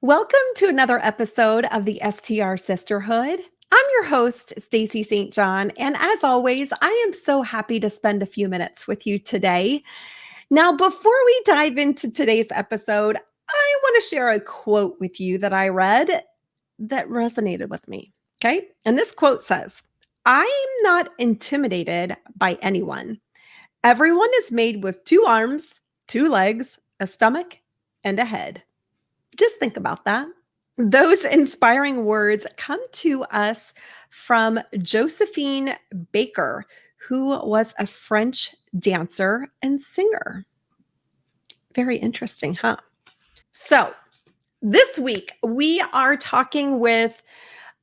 Welcome to another episode of the STR Sisterhood. I'm your host, Stacey St. And as always, I am so happy to spend a few minutes with you today. Now, before we dive into today's episode, I want to share a quote with you that I read that resonated with me. Okay. And this quote says, I'm not intimidated by anyone. Everyone is made with two arms, two legs, a stomach, and a head. Just think about that. Those inspiring words come to us from Josephine Baker, who was a French dancer and singer. Very interesting, huh? So, this week we are talking with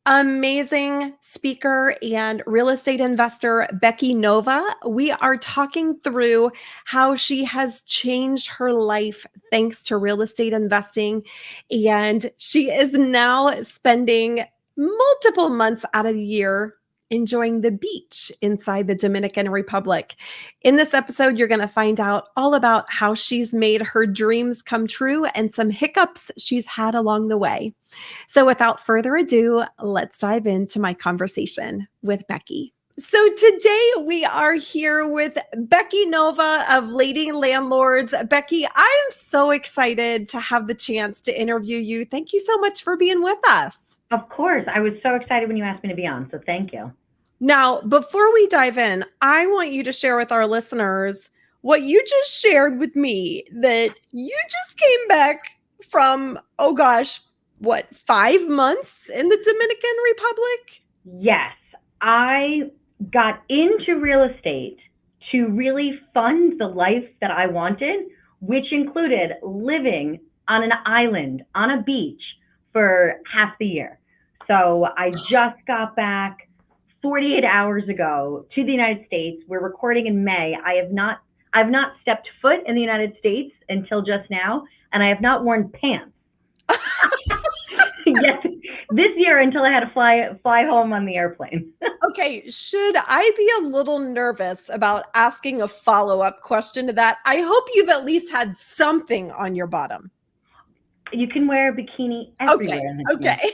amazing speaker and real estate investor Becky Nova. We are talking through how she has changed her life thanks to real estate investing. And she is now spending multiple months out of the year enjoying the beach inside the Dominican Republic. In this episode, you're going to find out all about how she's made her dreams come true and some hiccups she's had along the way. So without further ado, let's dive into my conversation with Becky. So today we are here with Becky Nova of Lady Landlords. Becky, I am so excited to have the chance to interview you. Thank you so much for being with us. Of course. I was so excited when you asked me to be on, so thank you. Now, before we dive in, I want you to share with our listeners what you just shared with me, that you just came back from, 5 months in the Dominican Republic? Yes, I got into real estate to really fund the life that I wanted, which included living on an island on a beach for half the year. So I just got back 48 hours ago to the United States. We're recording in May. I've not stepped foot in the United States until just now, and I have not worn pants. Yes, this year until I had to fly home on the airplane. Okay, should I be a little nervous about asking a follow-up question to that? I hope you've at least had something on your bottom. You can wear a bikini everywhere. Okay.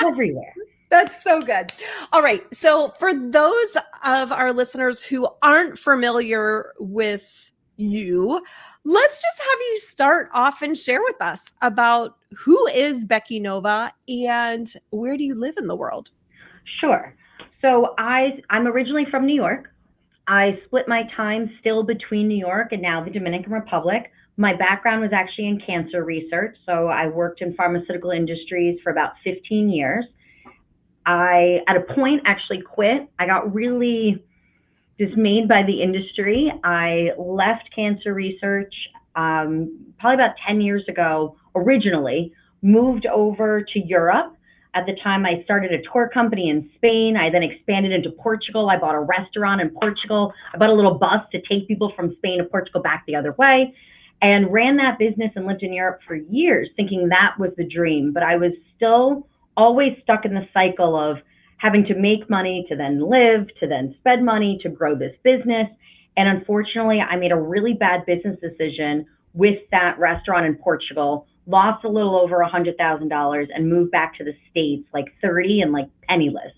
Everywhere. That's so good. All right. So for those of our listeners who aren't familiar with you, let's just have you start off and share with us about who is Becky Nova and where do you live in the world? Sure. So I'm originally from New York. I split my time still between New York and now the Dominican Republic. My background was actually in cancer research. So I worked in pharmaceutical industries for about 15 years. I, at a point, actually quit. I got really dismayed by the industry. I left cancer research probably about 10 years ago, originally, moved over to Europe. At the time, I started a tour company in Spain. I then expanded into Portugal. I bought a restaurant in Portugal. I bought a little bus to take people from Spain to Portugal back the other way, and ran that business and lived in Europe for years, thinking that was the dream. But I was still always stuck in the cycle of having to make money, to then live, to then spend money, to grow this business. And unfortunately, I made a really bad business decision with that restaurant in Portugal, lost a little over $100,000 and moved back to the States, like 30 and like penniless.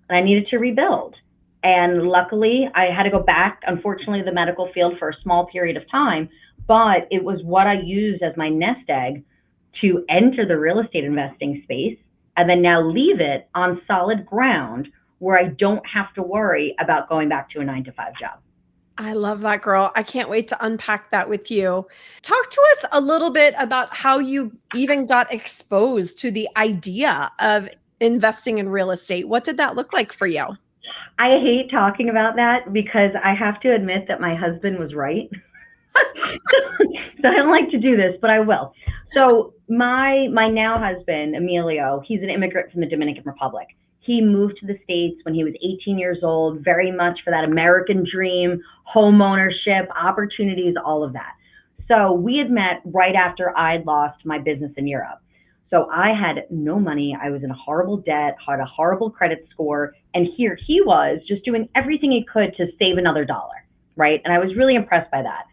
And I needed to rebuild. And luckily, I had to go back, unfortunately, to the medical field for a small period of time, but it was what I used as my nest egg to enter the real estate investing space and then now leave it on solid ground where I don't have to worry about going back to a 9-to-5 job. I love that, girl. I can't wait to unpack that with you. Talk to us a little bit about how you even got exposed to the idea of investing in real estate. What did that look like for you? I hate talking about that because I have to admit that my husband was right. So I don't like to do this, but I will. So my now husband, Emilio, he's an immigrant from the Dominican Republic. He moved to the States when he was 18 years old, very much for that American dream, home ownership, opportunities, all of that. So we had met right after I'd lost my business in Europe. So I had no money. I was in a horrible debt, had a horrible credit score. And here he was just doing everything he could to save another dollar, right? And I was really impressed by that.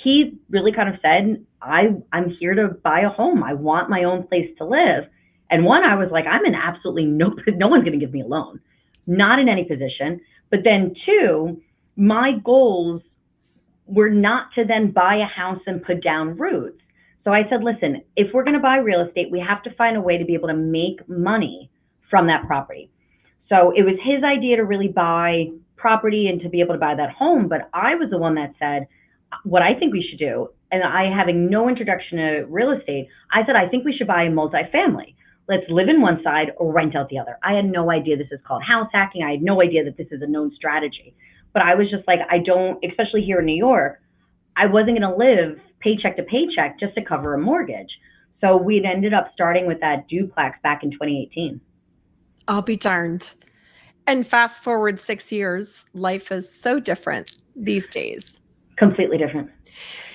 he really kind of said, I'm here to buy a home. I want my own place to live. And one, I was like, I'm in absolutely no one's going to give me a loan, not in any position. But then two, my goals were not to then buy a house and put down roots. So I said, listen, if we're going to buy real estate, we have to find a way to be able to make money from that property. So it was his idea to really buy property and to be able to buy that home. But I was the one that said, what I think we should do, and I, having no introduction to real estate, I said, I think we should buy a multifamily. Let's live in one side or rent out the other. I had no idea this is called house hacking. I had no idea that this is a known strategy. But I was just like, I don't, especially here in New York, I wasn't going to live paycheck to paycheck just to cover a mortgage. So we ended up starting with that duplex back in 2018. I'll be darned. And fast forward 6 years, life is so different these days. Completely different.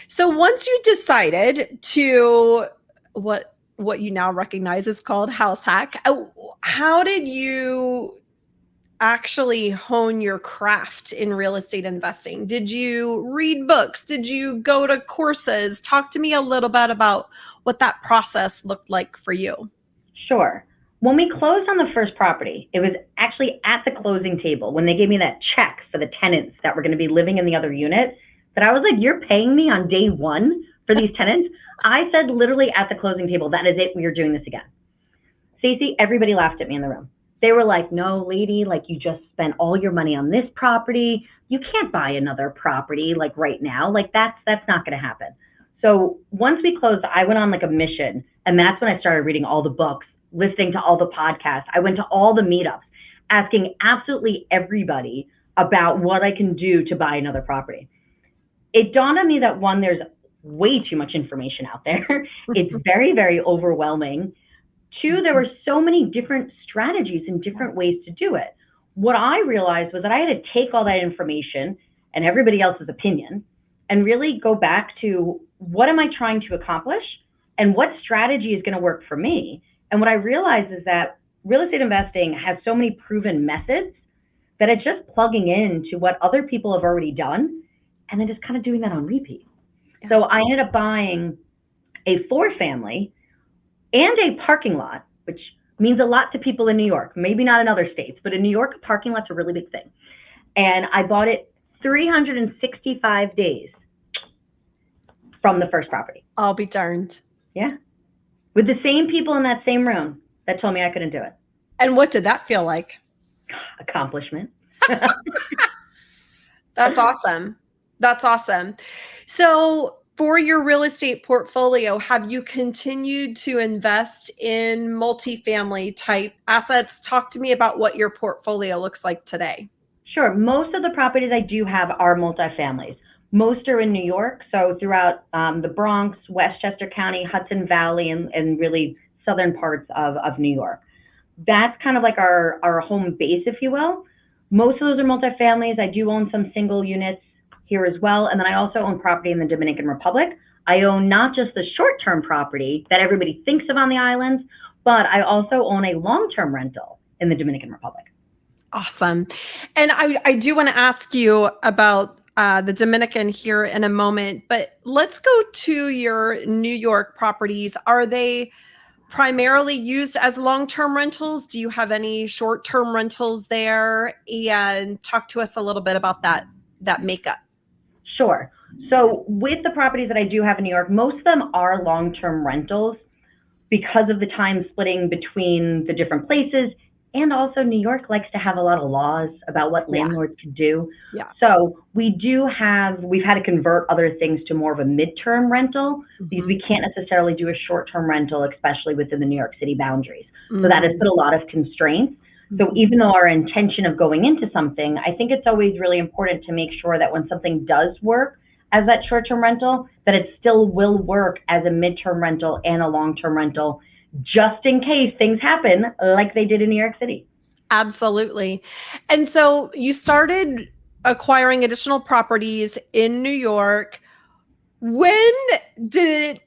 So once you decided to what you now recognize is called house hack, how did you actually hone your craft in real estate investing? Did you read books? Did you go to courses? Talk to me a little bit about what that process looked like for you. Sure. When we closed on the first property, it was actually at the closing table when they gave me that check for the tenants that were going to be living in the other unit, that I was like, you're paying me on day one for these tenants? I said literally at the closing table, that is it, we are doing this again. Stacey, everybody laughed at me in the room. They were like, no, lady, like you just spent all your money on this property. You can't buy another property like right now. Like that's not going to happen. So once we closed, I went on like a mission. And that's when I started reading all the books, listening to all the podcasts. I went to all the meetups, asking absolutely everybody about what I can do to buy another property. It dawned on me that one, there's way too much information out there. It's very, very overwhelming. Two, there were so many different strategies and different ways to do it. What I realized was that I had to take all that information and everybody else's opinion and really go back to what am I trying to accomplish and what strategy is going to work for me. And what I realized is that real estate investing has so many proven methods that it's just plugging into what other people have already done and then just kind of doing that on repeat. Yeah. So I ended up buying a 4-family and a parking lot, which means a lot to people in New York, maybe not in other states, but in New York, a parking lot's a really big thing. And I bought it 365 days from the first property. I'll be darned. Yeah. With the same people in that same room that told me I couldn't do it. And what did that feel like? Accomplishment. That's awesome. That's awesome. So for your real estate portfolio, have you continued to invest in multifamily type assets? Talk to me about what your portfolio looks like today. Sure. Most of the properties I do have are multifamilies. Most are in New York. So throughout the Bronx, Westchester County, Hudson Valley, and really southern parts of New York. That's kind of like our home base, if you will. Most of those are multifamilies. I do own some single units here as well. And then I also own property in the Dominican Republic. I own not just the short-term property that everybody thinks of on the islands, but I also own a long-term rental in the Dominican Republic. Awesome. And I do want to ask you about the Dominican here in a moment, but let's go to your New York properties. Are they primarily used as long-term rentals? Do you have any short-term rentals there? And talk to us a little bit about that makeup. Sure. So with the properties that I do have in New York, most of them are long-term rentals because of the time splitting between the different places. And also New York likes to have a lot of laws about what landlords can do. Yeah. So we've had to convert other things to more of a midterm rental because we can't necessarily do a short-term rental, especially within the New York City boundaries. So that has put a lot of constraints. So even though our intention of going into something, I think it's always really important to make sure that when something does work as that short-term rental, that it still will work as a midterm rental and a long-term rental, just in case things happen like they did in New York City. Absolutely. And so you started acquiring additional properties in New York. When did it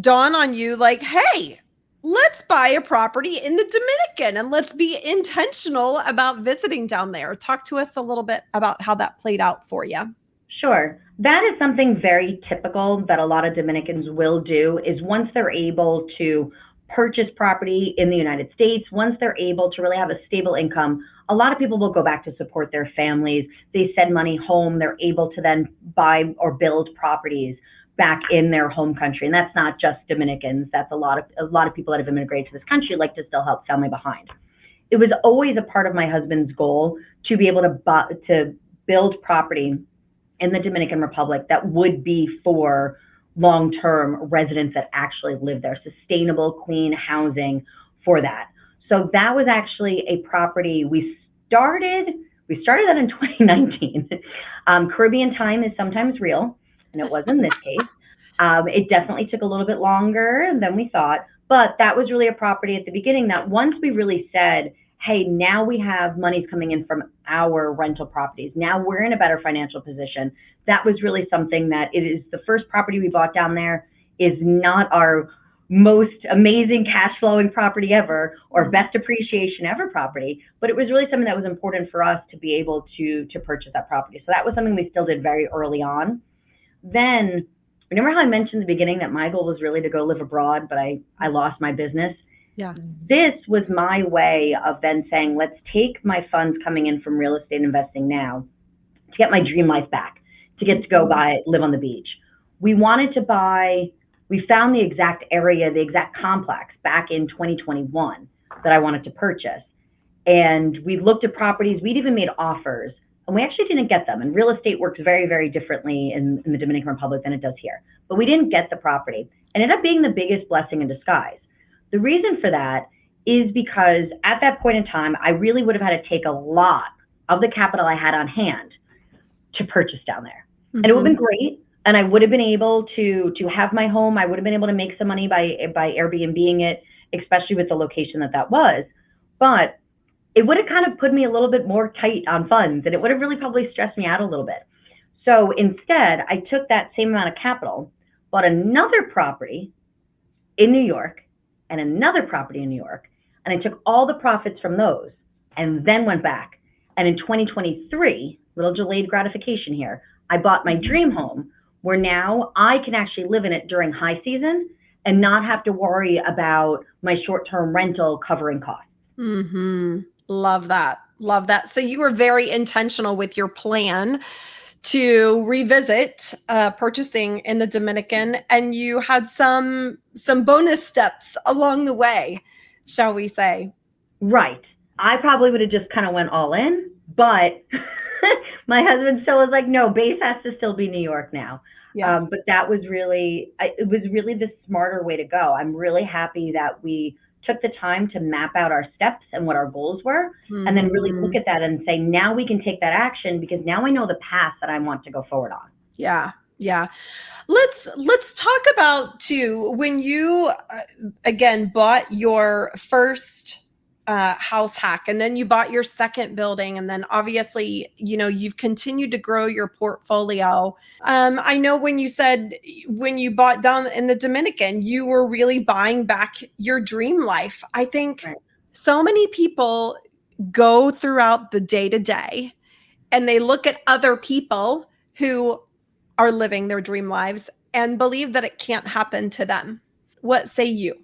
dawn on you like, hey, let's buy a property in the Dominican and let's be intentional about visiting down there? Talk to us a little bit about how that played out for you. Sure. That is something very typical that a lot of Dominicans will do is once they're able to purchase property in the United States, once they're able to really have a stable income, a lot of people will go back to support their families. They send money home. They're able to then buy or build properties back in their home country. And that's not just Dominicans. That's a lot of people that have immigrated to this country like to still help family behind. It was always a part of my husband's goal to be able to build property in the Dominican Republic that would be for long-term residents that actually live there, sustainable, clean housing for that. So that was actually a property we started that in 2019. Caribbean time is sometimes real, and it was in this case. It definitely took a little bit longer than we thought, but that was really a property at the beginning that once we really said, hey, now we have monies coming in from our rental properties. Now we're in a better financial position. That was really something that it is the first property we bought down there is not our most amazing cash flowing property ever or best appreciation ever property, but it was really something that was important for us to be able to purchase that property. So that was something we still did very early on. Then remember how I mentioned in the beginning that my goal was really to go live abroad, but I lost my business? Yeah. This was my way of then saying, let's take my funds coming in from real estate investing now to get my dream life back, to get to go live on the beach. We found the exact area, the exact complex back in 2021 that I wanted to purchase. And we looked at properties, we'd even made offers, and we actually didn't get them. And real estate works very, very differently in the Dominican Republic than it does here. But we didn't get the property. It ended up being the biggest blessing in disguise. The reason for that is because at that point in time, I really would have had to take a lot of the capital I had on hand to purchase down there. And it would have been great. And I would have been able to have my home. I would have been able to make some money by Airbnb-ing it, especially with the location that was. But it would have kind of put me a little bit more tight on funds, and it would have really probably stressed me out a little bit. So instead, I took that same amount of capital, bought another property in New York, and another property in New York, and I took all the profits from those and then went back. And in 2023, little delayed gratification here, I bought my dream home where now I can actually live in it during high season and not have to worry about my short-term rental covering costs. Love that. Love that. So you were very intentional with your plan to revisit purchasing in the Dominican, and you had some bonus steps along the way, shall we say? Right. I probably would have just kind of went all in, but my husband still was like, no, base has to still be New York now. Yeah. But that was it was really the smarter way to go. I'm really happy that we took the time to map out our steps and what our goals were, and then really look at that and say, now we can take that action because now I know the path that I want to go forward on. Yeah. Yeah. Let's talk about too, when you again bought your first house hack, and then you bought your second building, and then obviously, you've continued to grow your portfolio. I know when you said when you bought down in the Dominican, you were really buying back your dream life. I think so many people go throughout the day to day and they look at other people who are living their dream lives and believe that it can't happen to them. What say you?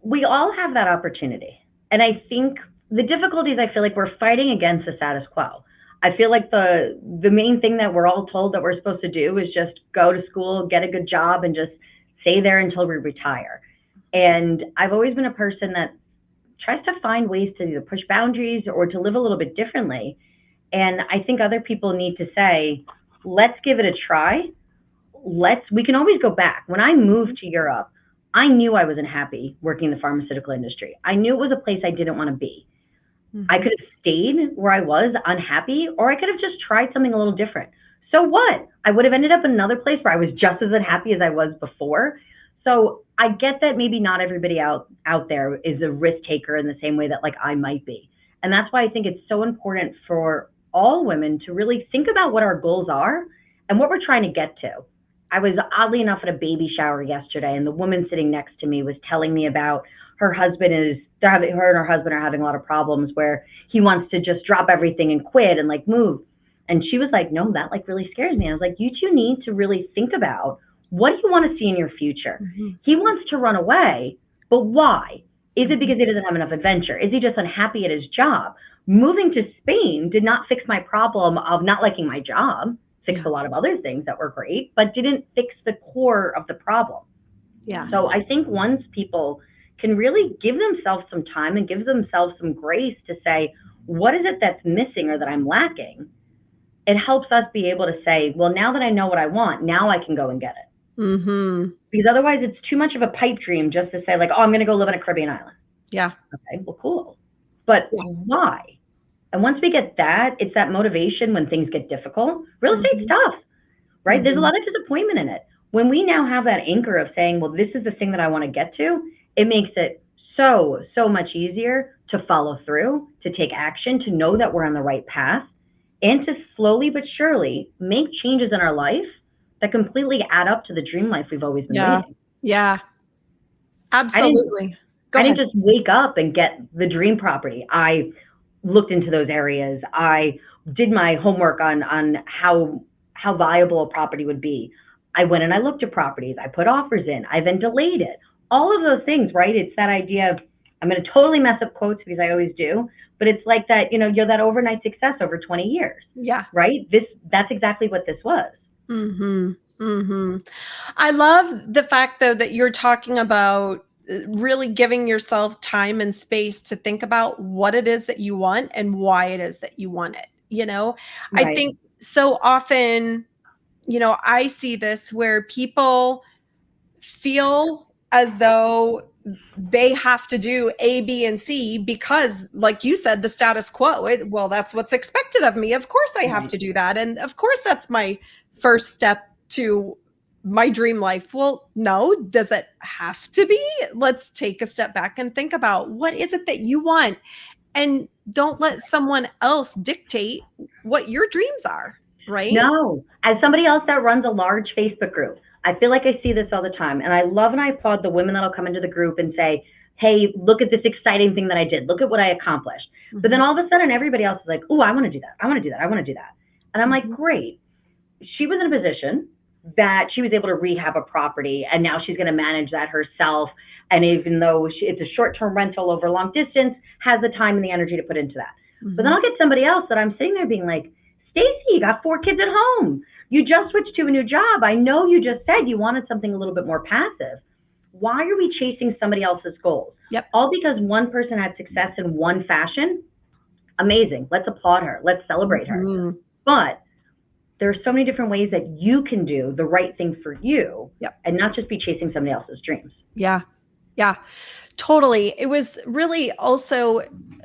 We all have that opportunity. And I think the difficulties, I feel like we're fighting against the status quo. I feel like the main thing that we're all told that we're supposed to do is just go to school, get a good job, and just stay there until we retire. And I've always been a person that tries to find ways to either push boundaries or to live a little bit differently. And I think other people need to say, let's give it a try. We can always go back. When I moved to Europe, I knew I wasn't happy working in the pharmaceutical industry. I knew it was a place I didn't want to be. I could have stayed where I was unhappy, or I could have just tried something a little different. So what? I would have ended up in another place where I was just as unhappy as I was before. So I get that maybe not everybody out there is a risk taker in the same way that like I might be. And that's why I think it's so important for all women to really think about what our goals are and what we're trying to get to. I was oddly enough at a baby shower yesterday, and the woman sitting next to me was telling me about her and her husband are having a lot of problems where he wants to just drop everything and quit and like move. And she was like, no, that like really scares me. I was like, you two need to really think about, what do you want to see in your future? He wants to run away, but why? Is it because he doesn't have enough adventure? Is he just unhappy at his job? Moving to Spain did not fix my problem of not liking my job, fixed a lot of other things that were great, but didn't fix the core of the problem. Yeah. So I think once people can really give themselves some time and give themselves some grace to say, what is it that's missing or that I'm lacking? It helps us be able to say, well, now that I know what I want, now I can go and get it. Because otherwise it's too much of a pipe dream just to say like, oh, I'm going to go live on a Caribbean island. Yeah. Okay, well, cool. But why? And once we get that, it's that motivation when things get difficult. Real estate's tough, right? There's a lot of disappointment in it. When we now have that anchor of saying, well, this is the thing that I want to get to, it makes it so much easier to follow through, to take action, to know that we're on the right path, and to slowly but surely make changes in our life that completely add up to the dream life we've always been leading. Yeah, absolutely. I didn't just wake up and get the dream property. I looked into those areas. I did my homework on how viable a property would be. I went and I looked at properties. I put offers in. I then delayed it. All of those things, right? It's that idea of, I'm going to totally mess up quotes because I always do, but it's like that, you know, you're that overnight success over 20 years. Yeah. Right? That's exactly what this was. I love the fact though that you're talking about really giving yourself time and space to think about what it is that you want and why it is that you want it. You know, Right. I think so often, you know, I see this where people feel as though they have to do A, B, and C because, like you said, the status quo. Well, that's what's expected of me. Of course I have to do that. And of course that's my first step to my dream life. Well, no, does it have to be? Let's take a step back and think about what is it that you want, and don't let someone else dictate what your dreams are, right? No, as somebody else that runs a large Facebook group, I feel like I see this all the time. And I love and I applaud the women that'll come into the group and say, hey, look at this exciting thing that I did. Look at what I accomplished. But then all of a sudden, everybody else is like, oh, I want to do that. I want to do that. I want to do that. And I'm like, great. She was in a position that she was able to rehab a property, and now she's going to manage that herself. And even though it's a short-term rental over long distance, has the time and the energy to put into that. But then I'll get somebody else that I'm sitting there being like, Stacey, you got 4 kids at home. You just switched to a new job. I know you just said you wanted something a little bit more passive. Why are we chasing somebody else's goals? Yep. All because one person had success in one fashion? Amazing. Let's applaud her. Let's celebrate her. But there are so many different ways that you can do the right thing for you, and not just be chasing somebody else's dreams. Yeah. Yeah, totally. It was really also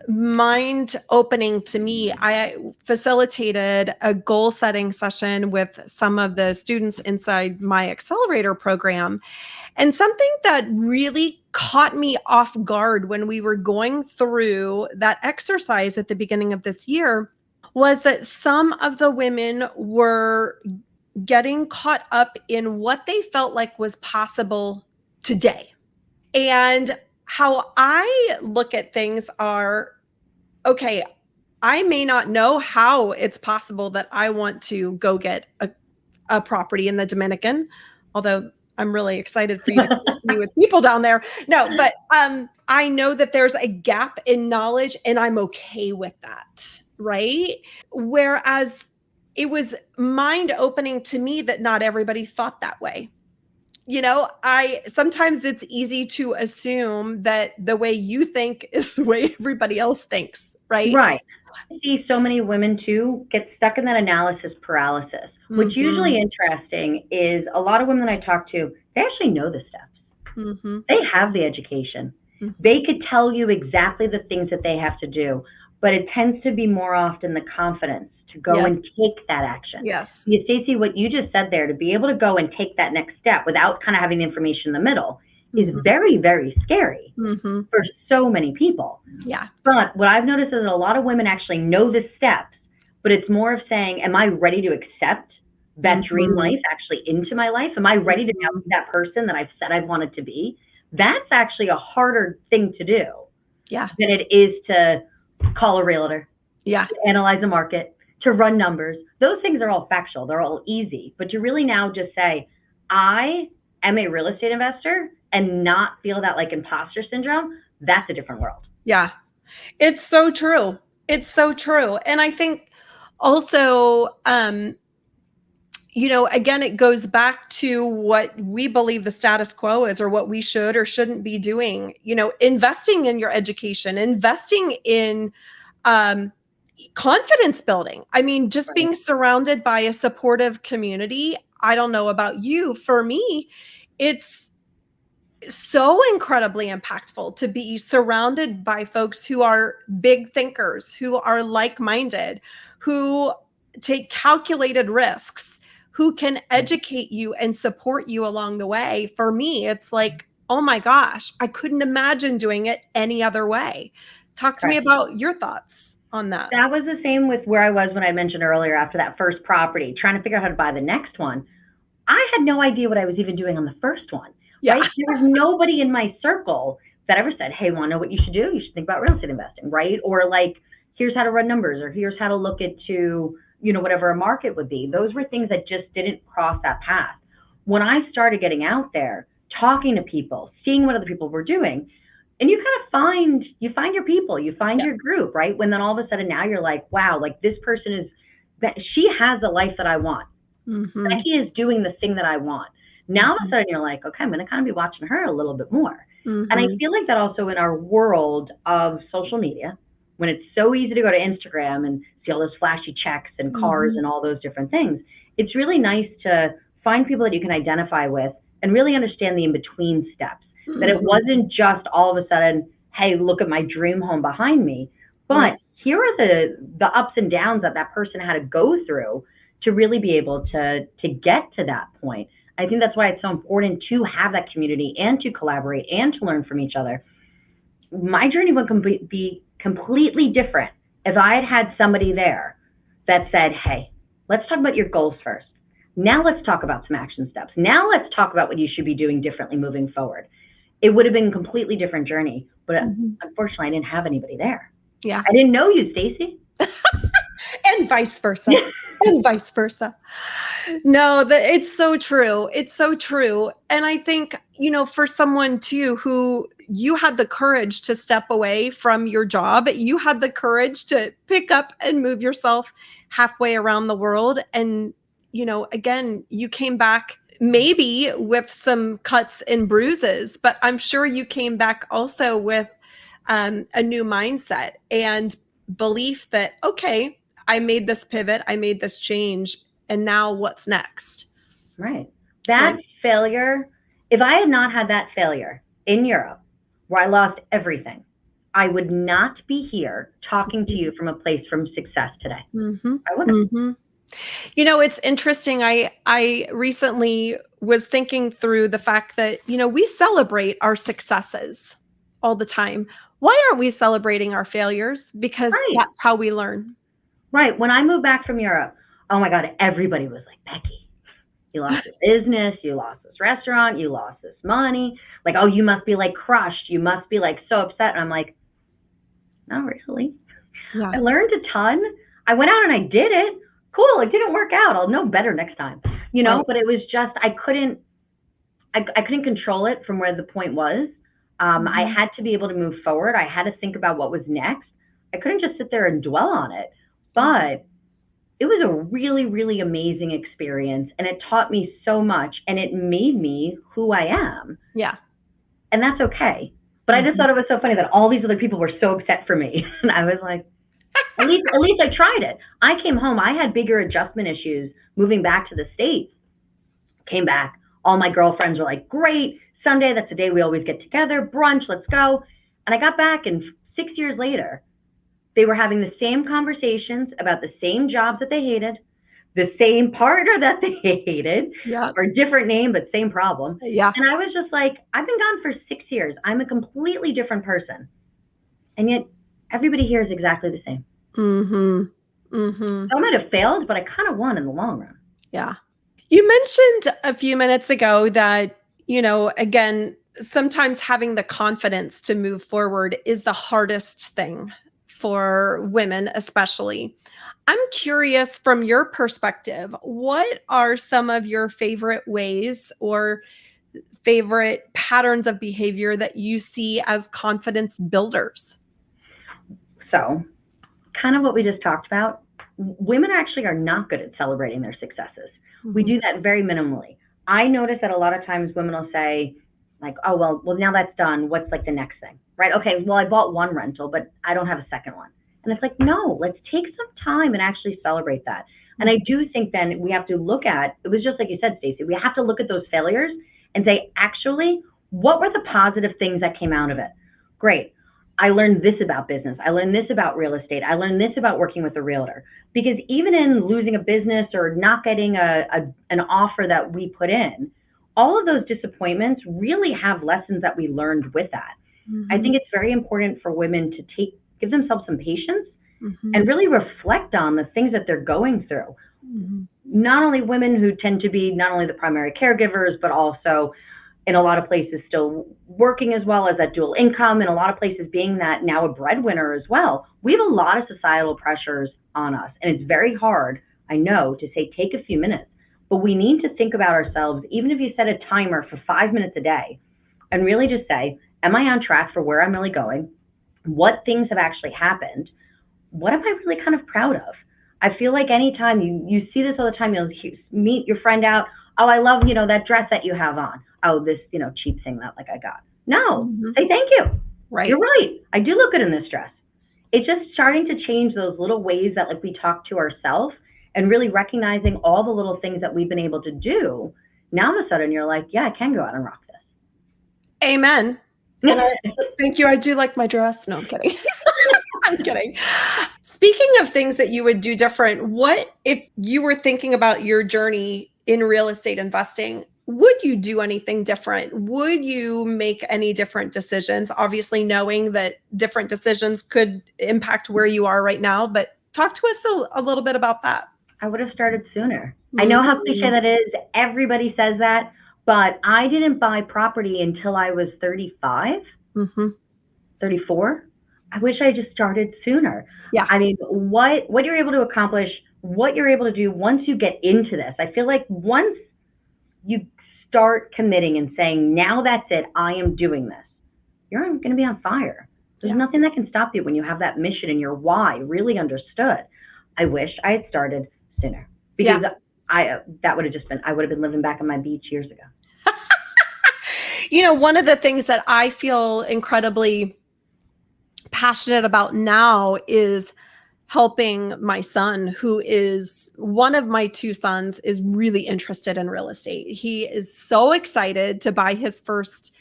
mind opening to me. I facilitated a goal setting session with some of the students inside my accelerator program. And something that really caught me off guard when we were going through that exercise at the beginning of this year was that some of the women were getting caught up in what they felt like was possible today. And how I look at things are, okay, I may not know how it's possible that I want to go get a property in the Dominican, although I'm really excited for you to connect me with people down there. No, but I know that there's a gap in knowledge, and I'm okay with that, right? Whereas it was mind-opening to me that not everybody thought that way. You know, sometimes it's easy to assume that the way you think is the way everybody else thinks, right? Right. I see so many women too get stuck in that analysis paralysis. What's usually interesting is a lot of women that I talk to, they actually know the steps. They have the education. They could tell you exactly the things that they have to do, but it tends to be more often the confidence to go and take that action. Yes. Stacey, what you just said there, to be able to go and take that next step without kind of having the information in the middle is very, very scary for so many people. Yeah. But what I've noticed is that a lot of women actually know the steps, but it's more of saying, am I ready to accept that dream life actually into my life? Am I ready to now be that person that I've said I wanted to be? That's actually a harder thing to do than it is to call a realtor, to analyze the market, to run numbers. Those things are all factual. They're all easy. But to really now just say, I am a real estate investor and not feel that like imposter syndrome, that's a different world. Yeah. It's so true. It's so true. And I think also, again, it goes back to what we believe the status quo is, or what we should or shouldn't be doing, investing in your education, investing in confidence building. I mean, just being surrounded by a supportive community. I don't know about you. For me, it's so incredibly impactful to be surrounded by folks who are big thinkers, who are like-minded, who take calculated risks, who can educate you and support you along the way. For me, it's like, oh my gosh, I couldn't imagine doing it any other way. Talk to me about your thoughts on that. That was the same with where I was when I mentioned earlier after that first property, trying to figure out how to buy the next one. I had no idea what I was even doing on the first one. Yeah. Right? There was nobody in my circle that ever said, hey, want to know what you should do? You should think about real estate investing, right? Or like, here's how to run numbers, or here's how to look into, whatever a market would be. Those were things that just didn't cross that path. When I started getting out there, talking to people, seeing what other people were doing, and you kind of find your people, you find your group, right? When then all of a sudden now you're like, wow, like this person she has the life that I want. Mm-hmm. Becky is doing the thing that I want. Now all of a sudden you're like, okay, I'm going to kind of be watching her a little bit more. Mm-hmm. And I feel like that also in our world of social media, when it's so easy to go to Instagram and see all those flashy checks and cars and all those different things, it's really nice to find people that you can identify with and really understand the in-between steps. That it wasn't just all of a sudden, hey, look at my dream home behind me, but here are the ups and downs that person had to go through to really be able to get to that point. I think that's why it's so important to have that community and to collaborate and to learn from each other. My journey would be completely different if I had had somebody there that said, hey, let's talk about your goals first. Now let's talk about some action steps. Now let's talk about what you should be doing differently moving forward. It would have been a completely different journey, but unfortunately I didn't have anybody there. Yeah. I didn't know you, Stacey. And vice versa. And vice versa. No, it's so true. It's so true. And I think, for someone too, who you had the courage to step away from your job, you had the courage to pick up and move yourself halfway around the world. And, again, you came back maybe with some cuts and bruises, but I'm sure you came back also with a new mindset and belief that, okay, I made this pivot, I made this change, and now what's next? Right. That failure, if I had not had that failure in Europe where I lost everything, I would not be here talking to you from a place from success today. I wouldn't. It's interesting. I recently was thinking through the fact that, we celebrate our successes all the time. Why aren't we celebrating our failures? Because that's how we learn. Right. When I moved back from Europe, oh my God, everybody was like, Becky, you lost your business, you lost this restaurant, you lost this money. Like, oh, you must be like crushed. You must be like so upset. And I'm like, not really. Yeah. I learned a ton. I went out and I did it. Cool. It didn't work out. I'll know better next time, but it was just, I couldn't control it from where the point was. I had to be able to move forward. I had to think about what was next. I couldn't just sit there and dwell on it, but it was a really, really amazing experience. And it taught me so much and it made me who I am. Yeah. And that's okay. But I just thought it was so funny that all these other people were so upset for me. And I was like, at least I tried it. I came home. I had bigger adjustment issues moving back to the States. Came back. All my girlfriends were like, great. Sunday, that's the day we always get together. Brunch, let's go. And I got back and 6 years later, they were having the same conversations about the same jobs that they hated, the same partner that they hated, or different name, but same problem. Yeah. And I was just like, I've been gone for 6 years. I'm a completely different person. And yet everybody here is exactly the same. So I might have failed, but I kind of won in the long run. Yeah. You mentioned a few minutes ago that, again, sometimes having the confidence to move forward is the hardest thing for women, especially. I'm curious from your perspective, what are some of your favorite ways or favorite patterns of behavior that you see as confidence builders? So, kind of what we just talked about, women actually are not good at celebrating their successes. We Mhm. do that very minimally. I notice that a lot of times women will say, like, oh, well, now that's done. What's like the next thing? Right? Okay, well, I bought one rental, but I don't have a second one. And it's like, no, let's take some time and actually celebrate that. And I do think then we have to look at, it was just like you said, Stacey, we have to look at those failures and say, actually, what were the positive things that came out of it? Great. I learned this about business. I learned this about real estate. I learned this about working with a realtor. Because even in losing a business or not getting an offer that we put in, all of those disappointments really have lessons that we learned with that. I Mhm. think it's very important for women to give themselves some patience Mhm. and really reflect on the things that they're going through. Mhm. Not only women who tend to be not only the primary caregivers, but also in a lot of places still working as well as that dual income, in a lot of places being that now a breadwinner as well. We have a lot of societal pressures on us, and it's very hard, I know, to say take a few minutes, but we need to think about ourselves, even if you set a timer for 5 minutes a day, and really just say, am I on track for where I'm really going? What things have actually happened? What am I really kind of proud of? I feel like anytime you see this all the time, you'll meet your friend out. Oh, I love, that dress that you have on. Oh, this, cheap thing that like I got. No, Mhm. say thank you. You're Right. right. I do look good in this dress. It's just starting to change those little ways that like we talk to ourselves and really recognizing all the little things that we've been able to do. Now all of a sudden you're like, yeah, I can go out and rock Amen. And this. I thank you. I do like my dress. No, I'm kidding. I'm kidding. Speaking of things that you would do different, what if you were thinking about your journey in real estate investing? Would you do anything different? Would you make any different decisions? Obviously, knowing that different decisions could impact where you are right now, but talk to us a little bit about that. I would have started sooner. I know how cliche Mhm. that is. Everybody says that, but I didn't buy property until I was 35, Mhm. 34. I wish I just started sooner. Yeah. I mean, what you're able to accomplish, what you're able to do once you get into this. I feel like once you start committing and saying, now that's it, I am doing this, you're going to be on fire. There's Yeah. nothing that can stop you when you have that mission and your why really understood. I wish I had started sooner because Yeah. that would have just been I would have been living back on my beach years ago. One of the things that I feel incredibly passionate about now is helping my son, who is one of my two sons, is really interested in real estate. He is so excited to buy his first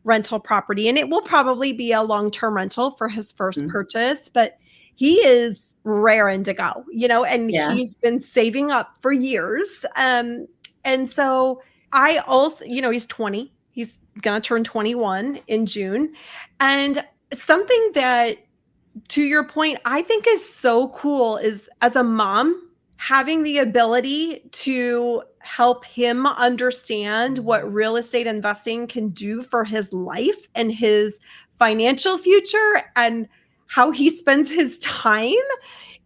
rental property, and it will probably be a long-term rental for his first Mhm. purchase, but he is raring to go, and Yeah. he's been saving up for years. And so I also, he's 20. He's gonna turn 21 in June. And something that, to your point, I think is so cool is, as a mom, having the ability to help him understand what real estate investing can do for his life and his financial future and how he spends his time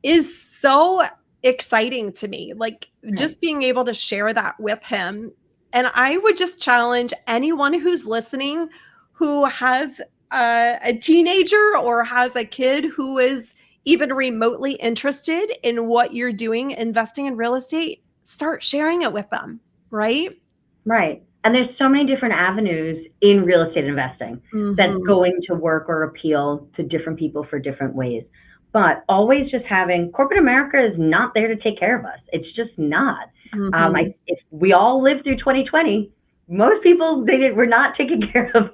is so exciting to me. Like, Right. just being able to share that with him. And I would just challenge anyone who's listening who has a teenager or has a kid who is even remotely interested in what you're doing, investing in real estate, start sharing it with them, right? Right. And there's so many different avenues in real estate investing that's Mhm. going to work or appeal to different people for different ways. But always just having corporate America is not there to take care of us. It's just not. Mhm. If we all lived through 2020, most people were not taken care of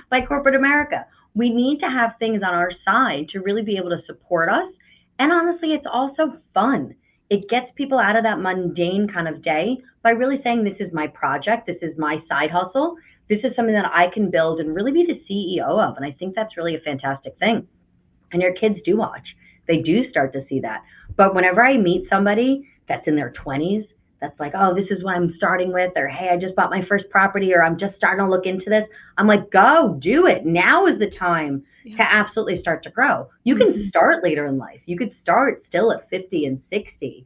by corporate America. We need to have things on our side to really be able to support us. And honestly, it's also fun. It gets people out of that mundane kind of day by really saying, this is my project, this is my side hustle, this is something that I can build and really be the CEO of. And I think that's really a fantastic thing. And your kids do watch. They do start to see that. But whenever I meet somebody that's in their 20s, that's like, oh, this is what I'm starting with, or hey, I just bought my first property, or I'm just starting to look into this. I'm like, go do it. Now is the time to absolutely start to grow. You can start later in life. You could start still at 50 and 60.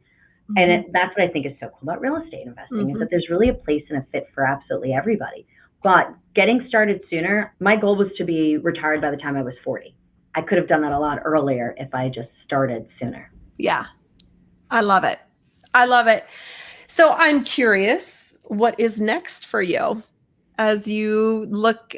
And that's what I think is so cool about real estate investing is that there's really a place and a fit for absolutely everybody. But getting started sooner, my goal was to be retired by the time I was 40. I could have done that a lot earlier if I just started sooner. Yeah. I love it. I love it. So I'm curious, what is next for you as you look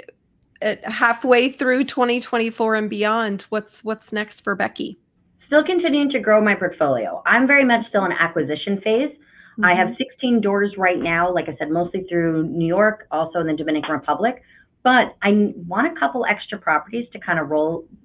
at halfway through 2024 and beyond? What's next for Becky? Still continuing to grow my portfolio. I'm very much still in acquisition phase. I have 16 doors right now, like I said, mostly through New York, also in the Dominican Republic. But I want a couple extra properties to kind of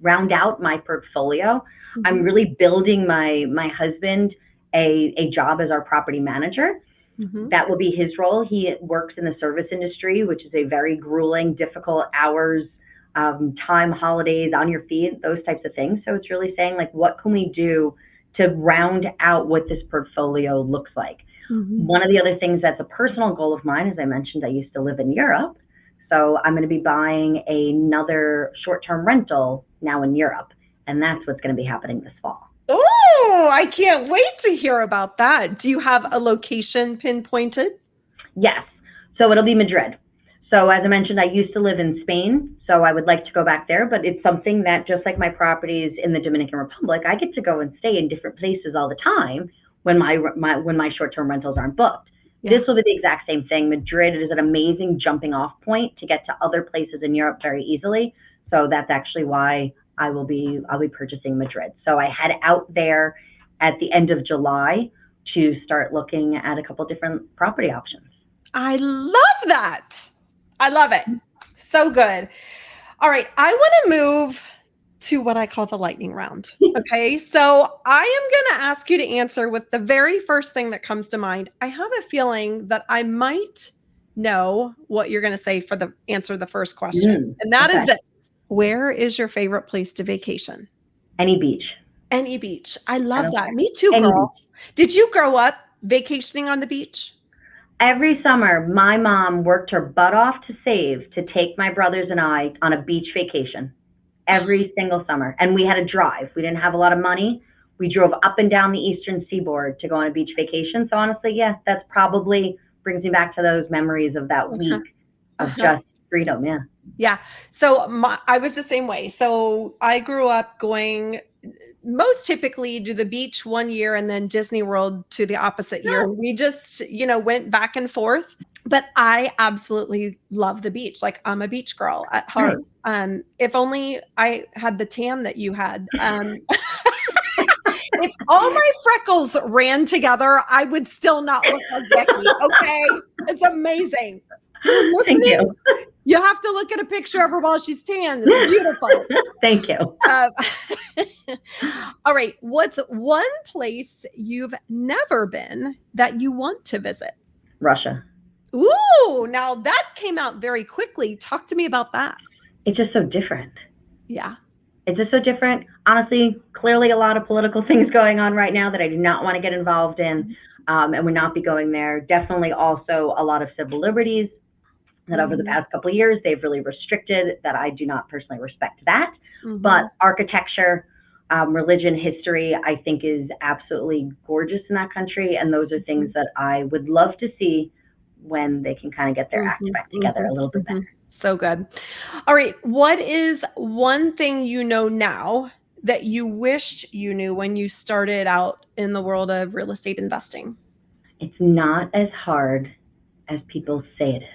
round out my portfolio. I'm really building my husband a job as our property manager. That will be his role. He works in the service industry, which is a very grueling, difficult hours, time, holidays, on your feet, those types of things. So it's really saying like, what can we do to round out what this portfolio looks like? One of the other things that's a personal goal of mine, as I mentioned, I used to live in Europe. So I'm going to be buying another short-term rental now in Europe. And that's what's going to be happening this fall. Oh, I can't wait to hear about that. Do you have a location pinpointed? Yes. So it'll be Madrid. So as I mentioned, I used to live in Spain, so I would like to go back there, but it's something that just like my properties in the Dominican Republic, I get to go and stay in different places all the time when my short-term rentals aren't booked. This will be the exact same thing. Madrid is an amazing jumping off point to get to other places in Europe very easily. So that's actually why I'll be purchasing Madrid. So I head out there at the end of July to start looking at a couple different property options. I love that. I love it. So good. All right. I want to move to what I call the lightning round. Okay. So I am going to ask you to answer with the very first thing that comes to mind. I have a feeling that I might know what you're going to say for the answer to the first question. And that is this. Where is your favorite place to vacation? Any beach. Any beach. I love that. Me too, girl. Did you grow up vacationing on the beach? Every summer, my mom worked her butt off to save to take my brothers and I on a beach vacation every single summer. And we had a drive. We didn't have a lot of money. We drove up and down the eastern seaboard to go on a beach vacation. So honestly, yeah, that's probably brings me back to those memories of that week of just freedom. Yeah. Yeah. So I was the same way. So I grew up going most typically to the beach one year and then Disney World to the opposite year. We just, went back and forth, but I absolutely love the beach. Like I'm a beach girl at heart. If only I had the tan that you had. If all my freckles ran together, I would still not look like Becky. Okay. It's amazing. Thank you. You have to look at a picture of her while she's tan. It's beautiful. Thank you. All right. What's one place you've never been that you want to visit? Russia. Ooh, now that came out very quickly. Talk to me about that. It's just so different. Yeah. It's just so different. Honestly, clearly a lot of political things going on right now that I do not want to get involved in and would not be going there. Definitely also a lot of civil liberties that over the past couple of years, they've really restricted that. I do not personally respect that. But architecture, religion, history, I think is absolutely gorgeous in that country. And those are things that I would love to see when they can kind of get their act back together a little bit better. So good. All right. What is one thing you know now that you wished you knew when you started out in the world of real estate investing? It's not as hard as people say it is.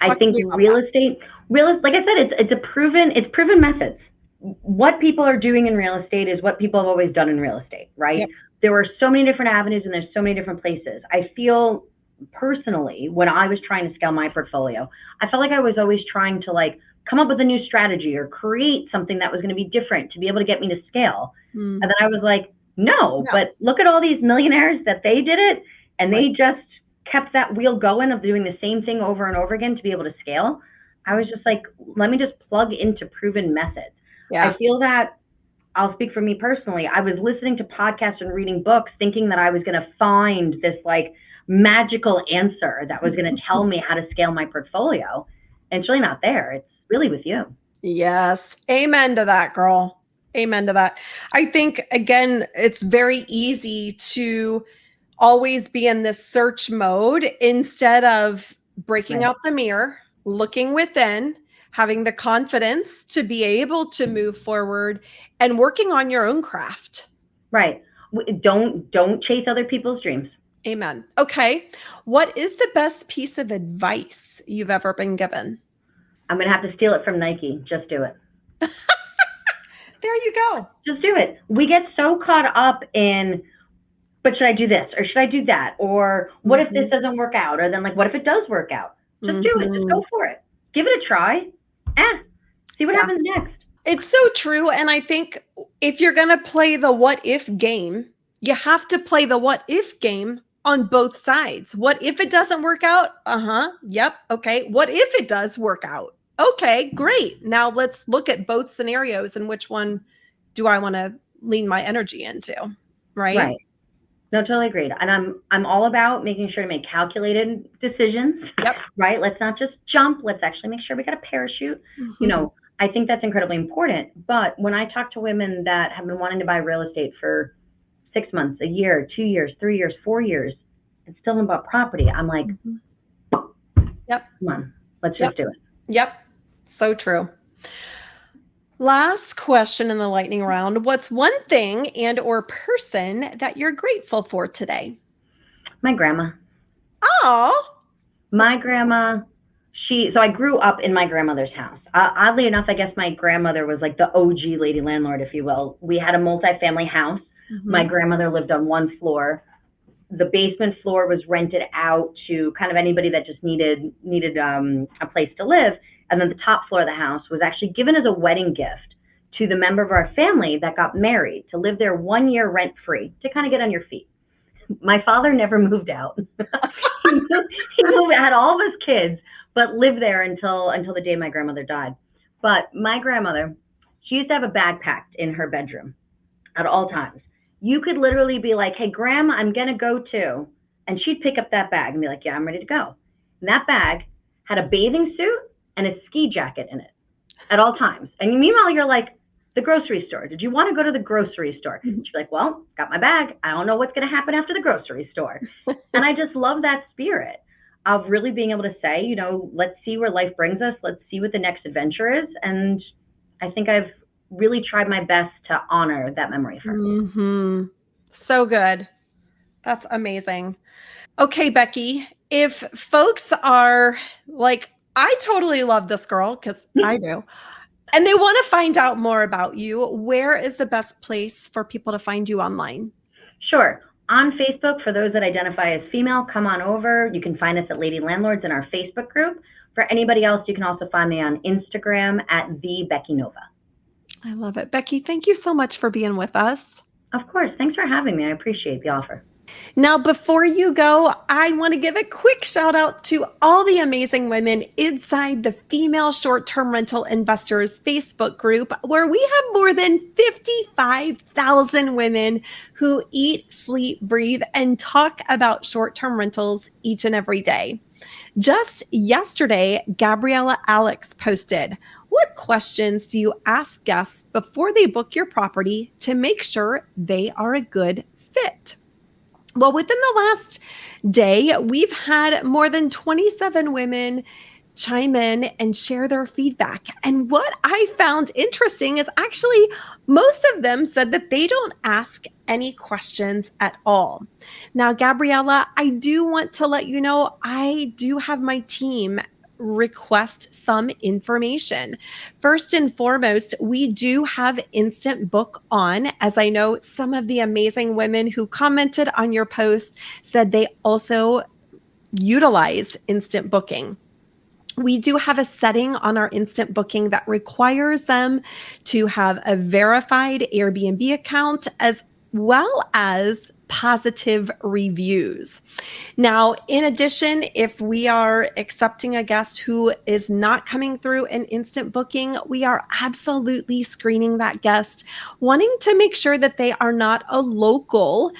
I think real estate, like I said, it's proven methods. What people are doing in real estate is what people have always done in real estate, right? Yep. There are so many different avenues and there's so many different places. I feel personally, when I was trying to scale my portfolio, I felt like I was always trying to come up with a new strategy or create something that was going to be different to be able to get me to scale. And then I was like, no, but look at all these millionaires that they did it and they just kept that wheel going of doing the same thing over and over again to be able to scale. I was just like, let me just plug into proven methods. I feel that I'll speak for me personally. I was listening to podcasts and reading books thinking that I was going to find this like magical answer that was going to tell me how to scale my portfolio. And it's really not there. It's really with you. Yes. Amen to that, girl. Amen to that. I think, again, it's very easy to always be in this search mode instead of breaking out the mirror, looking within, having the confidence to be able to move forward and working on your own craft. Right. Don't chase other people's dreams. Amen. Okay. What is the best piece of advice you've ever been given? I'm going to have to steal it from Nike. Just do it. There you go. Just do it. We get so caught up in, but should I do this or should I do that? Or what if this doesn't work out? Or then like, what if it does work out? Just do it. Just go for it. Give it a try. See what happens next. It's so true. And I think if you're going to play the what if game, you have to play the what if game on both sides. What if it doesn't work out? Yep. Okay. What if it does work out? Okay, great. Now let's look at both scenarios and which one do I want to lean my energy into, right? Right. No, totally agreed. And I'm all about making sure to make calculated decisions. Yep. Right? Let's not just jump. Let's actually make sure we got a parachute. You know, I think that's incredibly important. But when I talk to women that have been wanting to buy real estate for 6 months, a year, 2 years, 3 years, 4 years, and still haven't bought property, I'm like, yep. Come on, let's just do it. Yep. So true. Last question in the lightning round. What's one thing and or person that you're grateful for today? My grandma. Oh. My grandma, so I grew up in my grandmother's house. Oddly enough, I guess my grandmother was like the OG lady landlord, if you will. We had a multi-family house. My grandmother lived on one floor. The basement floor was rented out to kind of anybody that just needed a place to live. And then the top floor of the house was actually given as a wedding gift to the member of our family that got married to live there 1 year rent free to kind of get on your feet. My father never moved out. he had all of his kids, but lived there until the day my grandmother died. But my grandmother, she used to have a bag packed in her bedroom at all times. You could literally be like, hey, Grandma, I'm going to go too. And she'd pick up that bag and be like, yeah, I'm ready to go. And that bag had a bathing suit and a ski jacket in it at all times. And meanwhile, you're like, the grocery store. Did you want to go to the grocery store? She's like, well, got my bag. I don't know what's going to happen after the grocery store. And I just love that spirit of really being able to say, you know, let's see where life brings us. Let's see what the next adventure is. And I think I've really tried my best to honor that memory for her. So good. That's amazing. Okay, Becky, if folks are like, I totally love this girl because I do, and they want to find out more about you, where is the best place for people to find you online? Sure. On Facebook, for those that identify as female, come on over. You can find us at Lady Landlords in our Facebook group. For anybody else, you can also find me on Instagram at the Becky Nova. I love it. Becky, thank you so much for being with us. Of course. Thanks for having me. I appreciate the offer. Now, before you go, I want to give a quick shout out to all the amazing women inside the Female Short-Term Rental Investors Facebook group, where we have more than 55,000 women who eat, sleep, breathe, and talk about short-term rentals each and every day. Just yesterday, Gabriella Alex posted, what questions do you ask guests before they book your property to make sure they are a good fit? Well, within the last day, we've had more than 27 women chime in and share their feedback. And what I found interesting is actually most of them said that they don't ask any questions at all. Now, Gabriella, I do want to let you know, I do have my team request some information. First and foremost, we do have Instant Book on, as I know some of the amazing women who commented on your post said they also utilize Instant Booking. We do have a setting on our Instant Booking that requires them to have a verified Airbnb account as well as positive reviews. Now, in addition, if we are accepting a guest who is not coming through an instant booking, we are absolutely screening that guest, wanting to make sure that they are not a local.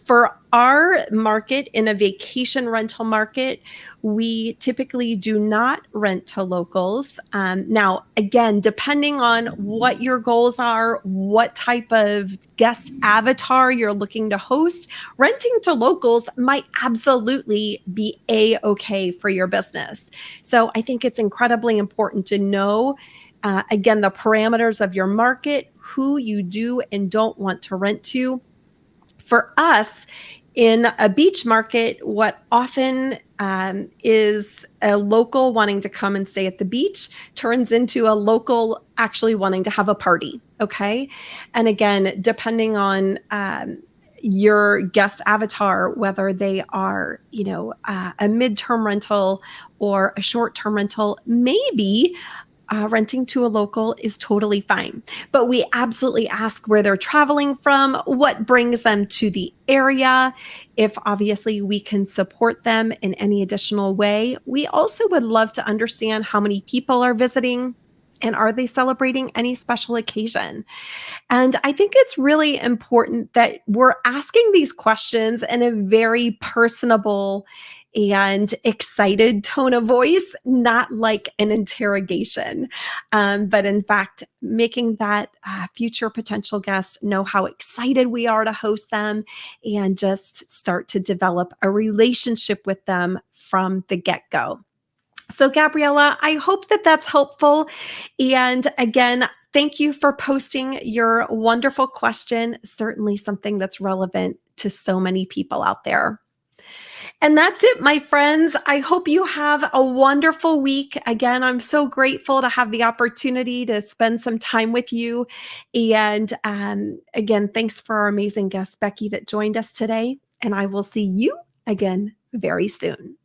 For our market, in a vacation rental market, we typically do not rent to locals. Now, again, depending on what your goals are, what type of guest avatar you're looking to host, renting to locals might absolutely be a-okay for your business. So I think it's incredibly important to know, again, the parameters of your market, who you do and don't want to rent to. For us, in a beach market, what often is a local wanting to come and stay at the beach turns into a local actually wanting to have a party. Okay. And again, depending on your guest avatar, whether they are, a midterm rental or a short-term rental, maybe renting to a local is totally fine. But we absolutely ask where they're traveling from, what brings them to the area, if obviously we can support them in any additional way. We also would love to understand how many people are visiting and are they celebrating any special occasion. And I think it's really important that we're asking these questions in a very personable and excited tone of voice, not like an interrogation, but in fact, making that future potential guest know how excited we are to host them and just start to develop a relationship with them from the get-go. So, Gabriella, I hope that that's helpful. And again, thank you for posting your wonderful question. Certainly something that's relevant to so many people out there. And that's it, my friends. I hope you have a wonderful week. Again, I'm so grateful to have the opportunity to spend some time with you. And again, thanks for our amazing guest, Becky, that joined us today. And I will see you again very soon.